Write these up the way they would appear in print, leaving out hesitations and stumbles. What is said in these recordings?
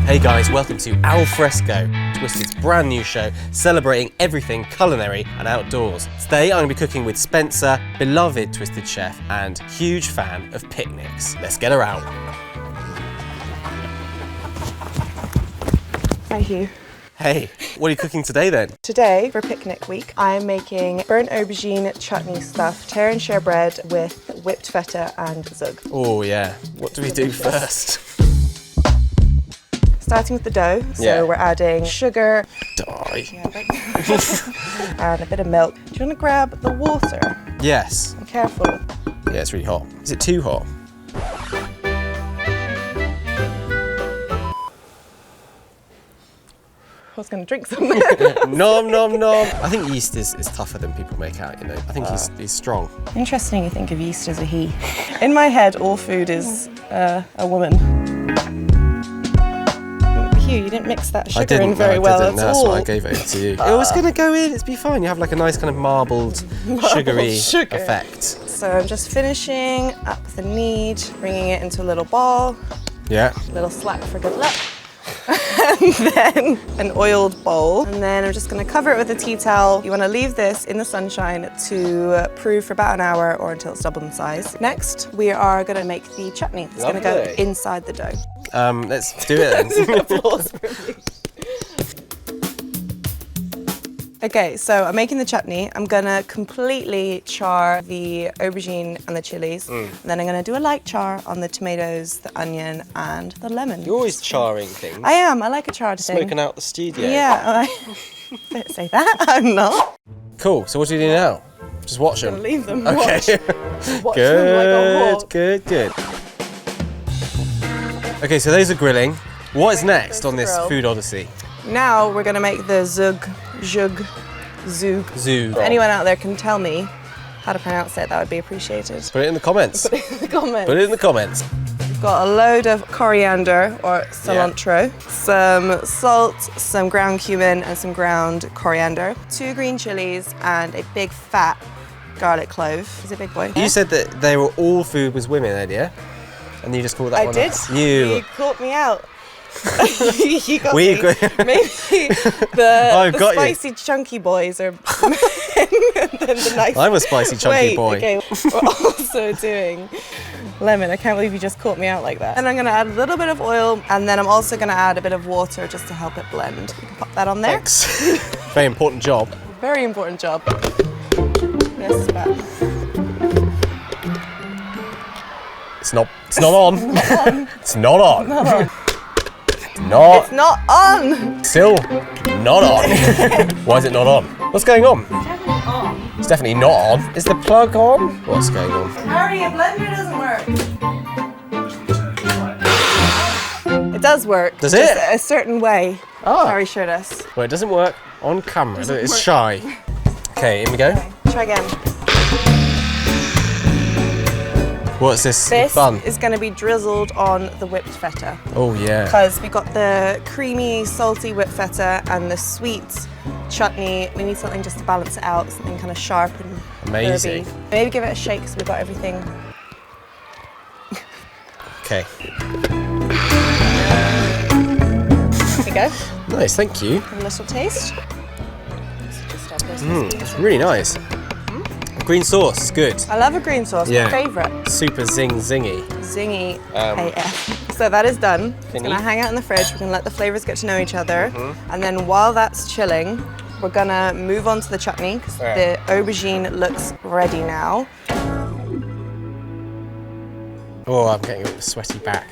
Hey guys, welcome to Al Fresco, Twisted's brand new show celebrating everything culinary and outdoors. Today I'm going to be cooking with Spencer, beloved Twisted chef and huge fan of picnics. Let's get her out. Hi Hugh. Hey, what are you cooking today then? Today, for picnic week, I'm making burnt aubergine chutney stuffed tear and share bread with whipped feta and zhough. Oh yeah, what do we do first? Starting with the dough, so we're adding sugar, and a bit of milk. Do you want to grab the water? Yes. Be careful. Yeah, it's really hot. Is it too hot? I was going to drink some. Nom nom nom. I think yeast is tougher than people make out, you know. I think he's strong. Interesting you think of yeast as a he. In my head, all food is a woman. Hugh, you didn't mix that sugar in very well at all. That's why I gave it to you. It was going to go in, it's be fine. You have like a nice kind of marbled, sugary effect. So I'm just finishing up the knead, bringing it into a little ball. Yeah. A little slack for good luck. And then an oiled bowl. And then I'm just going to cover it with a tea towel. You want to leave this in the sunshine to brew for about an hour or until it's doubled in size. Next, we are going to make the chutney. It's going to go inside the dough. Let's do it then. Applause for me. Okay, so I'm making the chutney. I'm gonna completely char the aubergine and the chilies. And then I'm gonna do a light char on the tomatoes, the onion, and the lemon. You're always charring things. I am, I like a charred thing. Smoking out the studio. Yeah, don't say that, I'm not. Cool, so what do you do now? Just watch them? Leave them, okay. watch them like a hawk. Good. Okay, so those are grilling. What is next on this food odyssey? Now we're gonna make the zhough. Zhough. If anyone out there can tell me how to pronounce it, that would be appreciated. Put it in the comments. Put it in the comments. Put it in the comments. We've got a load of coriander or cilantro, some salt, some ground cumin and some ground coriander, 2 green chilies and a big fat garlic clove. He's a big boy. You said that they were all food was women earlier, and you just called that one did. out. You caught me out. You got me. Maybe the spicy chunky boys are men and then the nice. I'm a spicy chunky boy. Okay, we're also doing lemon. I can't believe you just caught me out like that. And I'm gonna add a little bit of oil, and then I'm also gonna add a bit of water just to help it blend. You can pop that on there. Thanks. Very important job. Very important job. This back. It's not on. It's not on. It's not on! Still not on. Why is it not on? What's going on? It's definitely on. It's definitely not on. Is the plug on? What's going on? Harry, a blender doesn't work. It does work. Does it? Just a certain way. Oh. Harry showed us. Well, it doesn't work on camera. It's shy. Okay, in we go. Okay, try again. What's this? This bun? is going to be drizzled on the whipped feta. Oh yeah. Because we got the creamy, salty whipped feta and the sweet chutney. We need something just to balance it out, something kind of sharp and amazing. herby. Maybe give it a shake so we've got everything. Okay. There we go. Nice, thank you. A little taste. It's really nice. Green sauce, good. I love a green sauce, my favourite. Super zingy. Zingy AF. So that is done. It's gonna hang out in the fridge. We're gonna let the flavors get to know each other. And then while that's chilling, we're gonna move on to the chutney because the aubergine looks ready now. Oh, I'm getting a sweaty back.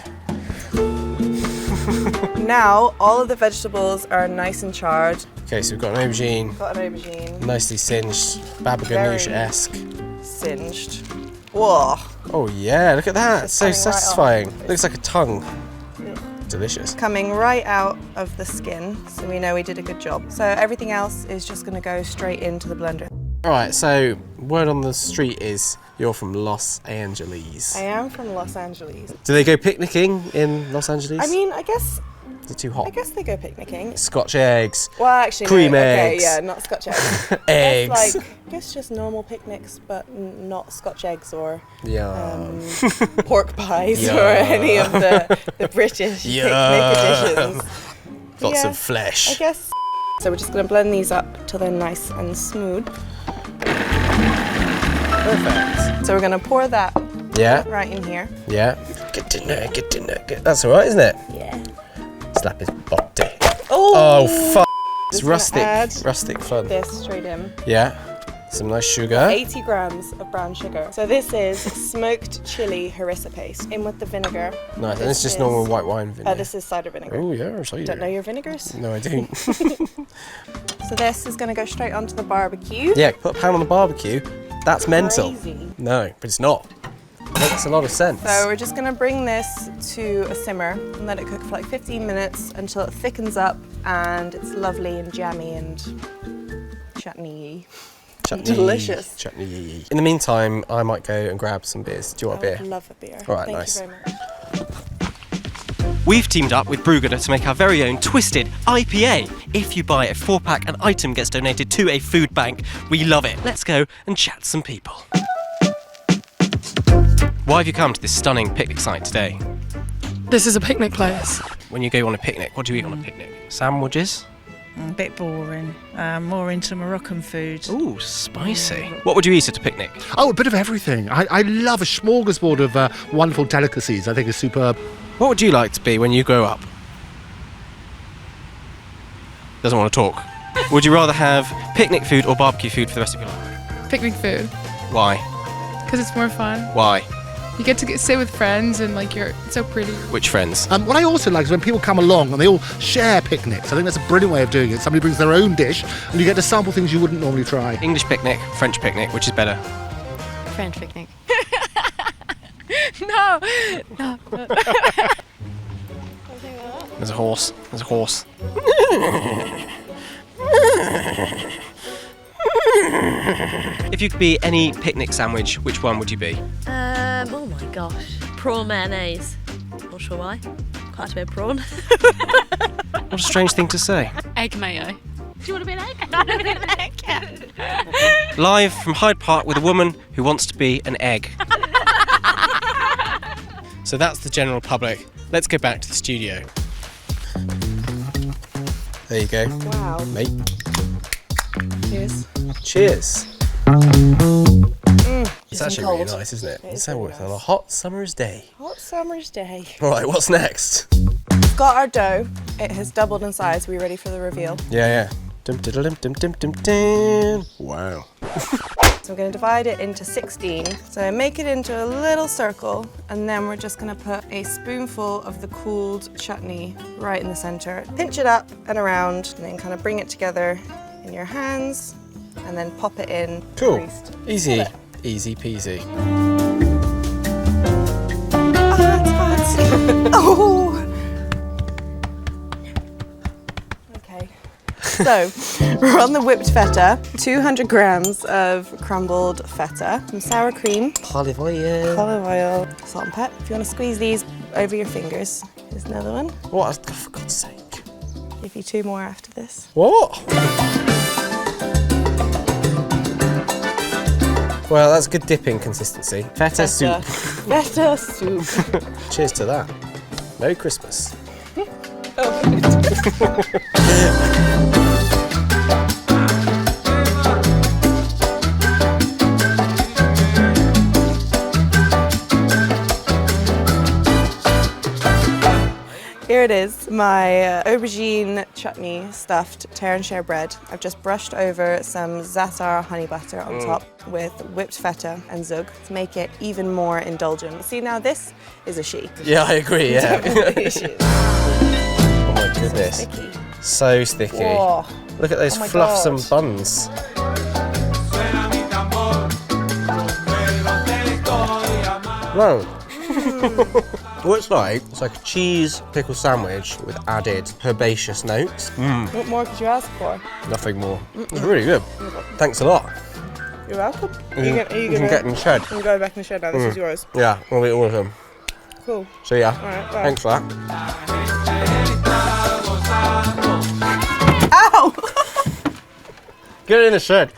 Now, all of the vegetables are nice and charred. Okay, so we've got an aubergine. Got an aubergine. Nicely singed, baba ganoush-esque. Singed. Whoa. Oh yeah, look at that. It's so coming right satisfying. Looks like a tongue. Delicious. Coming right out of the skin, so we know we did a good job. So everything else is just gonna go straight into the blender. All right, so word on the street is you're from Los Angeles. I am from Los Angeles. Do they go picnicking in Los Angeles? I mean, I guess Is it too hot? I guess they go picnicking. Scotch eggs. Well, actually, Cream no. eggs. Okay, yeah, not Scotch eggs. Eggs. I guess just normal picnics, but not Scotch eggs or Yeah. pork pies Yeah. or any of the British picnic editions. Lots Yeah, of flesh. I guess. So we're just going to blend these up till they're nice and smooth. Perfect. So we're going to pour that Yeah. right in here. Yeah. Get in there. That's all right, isn't it? Yeah. Slap his body. Oh, fuck. It's Just gonna add rustic fun. this straight in. Yeah. Some nice sugar. 80 grams of brown sugar. So this is smoked chili harissa paste in with the vinegar. Nice. And it's just normal white wine vinegar. This is cider vinegar. Oh, yeah, cider. Don't know your vinegars? No, I don't. So this is going to go straight onto the barbecue. Yeah, put a pan on the barbecue. That's mental. Crazy. No, but it's not. Makes a lot of sense. So we're just going to bring this to a simmer and let it cook for like 15 minutes until it thickens up and it's lovely and jammy and chutney. Delicious. Chutney. In the meantime, I might go and grab some beers. Do you want a I would beer? love a beer. All right, Thank nice. you very much. We've teamed up with Brewgooder to make our very own Twisted IPA. If you buy a 4-pack, an item gets donated to a food bank. We love it. Let's go and chat to some people. Why have you come to this stunning picnic site today? This is a picnic place. When you go on a picnic, what do you eat on a picnic? Sandwiches? A bit boring. More into Moroccan food. Ooh, spicy. What would you eat at a picnic? Oh, a bit of everything. I love a smorgasbord of wonderful delicacies. I think it's superb. What would you like to be when you grow up? Doesn't want to talk. Would you rather have picnic food or barbecue food for the rest of your life? Picnic food. Why? Because it's more fun. Why? You get to sit with friends and like it's so pretty. Which friends? What I also like is when people come along and they all share picnics. I think that's a brilliant way of doing it. Somebody brings their own dish and you get to sample things you wouldn't normally try. English picnic, French picnic, which is better? French picnic. No. There's a horse. There's a horse. If you could be any picnic sandwich, which one would you be? Oh my gosh. Prawn mayonnaise. Not sure why. Quite a bit of prawn. What a strange thing to say. Egg mayo. Do you want to be an egg? I want to be an egg. Live from Hyde Park with a woman who wants to be an egg. So that's the general public. Let's go back to the studio. There you go. Wow. Mate. Cheers. Cheers. It's actually really cold. nice, isn't it? It is It's very on nice. a hot summer's day. Hot summer's day. Right, what's next? We've got our dough. It has doubled in size. Are we ready for the reveal? Yeah. Dum dum dum dum dum dum. Wow. So we're going to divide it into 16. So make it into a little circle, and then we're just going to put a spoonful of the cooled chutney right in the center. Pinch it up and around, and then kind of bring it together in your hands, and then pop it in. Cool. Greased. Easy. Love it. Easy peasy. Ah, it's hot. Oh. Okay. So we're on the whipped feta. 200 grams of crumbled feta, some sour cream, Olive oil. olive oil, salt and pepper. If you want to squeeze these over your fingers, here's another one. What? Oh, for God's sake. Give you 2 more after this. What? Well, that's good dipping consistency. Feta soup. Feta soup. Cheers to that. Merry Christmas. Here it is, my aubergine chutney stuffed tear and share bread. I've just brushed over some za'atar honey butter on top with whipped feta and zhough to make it even more indulgent. See, now this is a she. Yeah, I agree, yeah. Definitely a she. Oh my goodness. Sticky. So sticky. Whoa. Look at those Oh my fluffsome God. buns. No. What it's like a cheese pickle sandwich with added herbaceous notes. What more could you ask for? Nothing more. It's really good. Thanks a lot. You're welcome. Are You you can gonna get in the shed. I'm going back in the shed now. This is yours. Yeah, we'll eat all of them. Cool. So yeah, All right, bye. thanks for that. Get it in the shed.